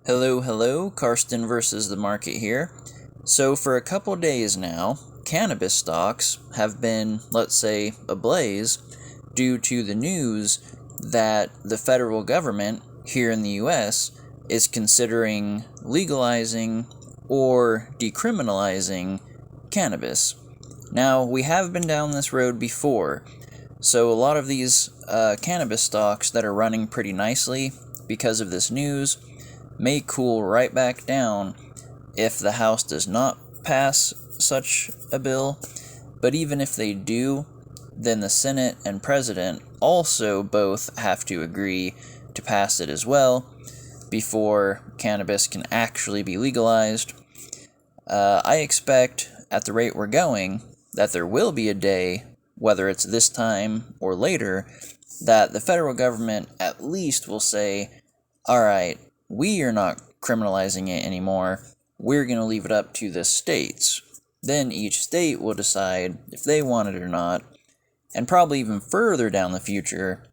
Hello, Karsten versus the market here. So for a couple days now, cannabis stocks have been, let's say, ablaze due to the news that the federal government here in the US is considering legalizing or decriminalizing cannabis. Now, we have been down this road before, so a lot of these cannabis stocks that are running pretty nicely because of this news may cool right back down if the House does not pass such a bill. But even if they do, then the Senate and President also both have to agree to pass it as well before cannabis can actually be legalized. I expect, at the rate we're going, that there will be a day, whether it's this time or later, that the federal government at least will say, alright, we are not criminalizing it anymore, we're going to leave it up to the states. Then each state will decide if they want it or not, and probably even further down the future,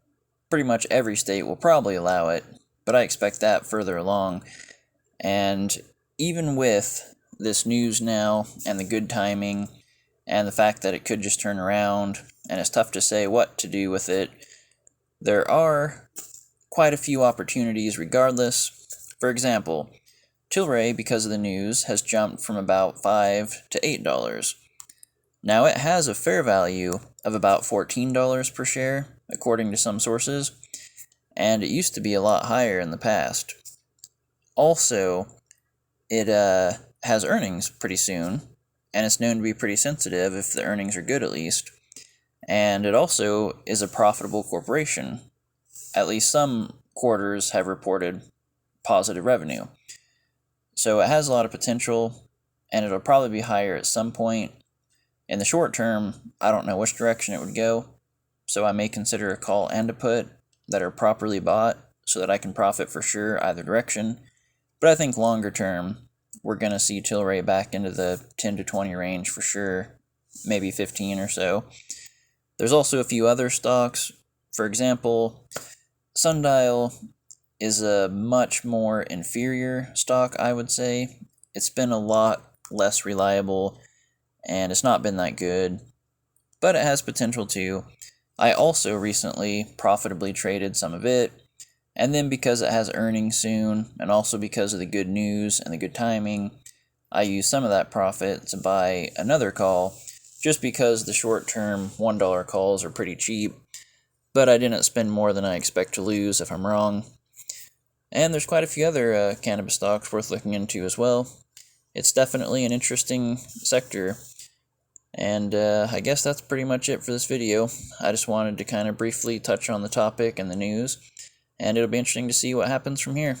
pretty much every state will probably allow it, but I expect that further along. And even with this news now, and the good timing, and the fact that it could just turn around, and it's tough to say what to do with it, there are quite a few opportunities regardless. For example, Tilray, because of the news, has jumped from about $5 to $8. Now it has a fair value of about $14 per share, according to some sources, and it used to be a lot higher in the past. Also, it has earnings pretty soon, and it's known to be pretty sensitive if the earnings are good at least, and it also is a profitable corporation. At least some quarters have reported positive revenue. So it has a lot of potential, and it'll probably be higher at some point. In the short term, I don't know which direction it would go, so I may consider a call and a put that are properly bought so that I can profit for sure either direction. But I think longer term, we're going to see Tilray back into the 10 to 20 range for sure, maybe 15 or so. There's also a few other stocks. For example, Sundial is a much more inferior stock, I would say. It's been a lot less reliable, and it's not been that good, but it has potential too. I also recently profitably traded some of it, and then because it has earnings soon, and also because of the good news and the good timing, I used some of that profit to buy another call, just because the short-term $1 calls are pretty cheap, but I didn't spend more than I expect to lose if I'm wrong. And there's quite a few other cannabis stocks worth looking into as well. It's definitely an interesting sector. And I guess that's pretty much it for this video. I just wanted to kind of briefly touch on the topic and the news. And it'll be interesting to see what happens from here.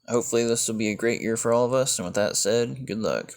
Hopefully this will be a great year for all of us. And with that said, good luck.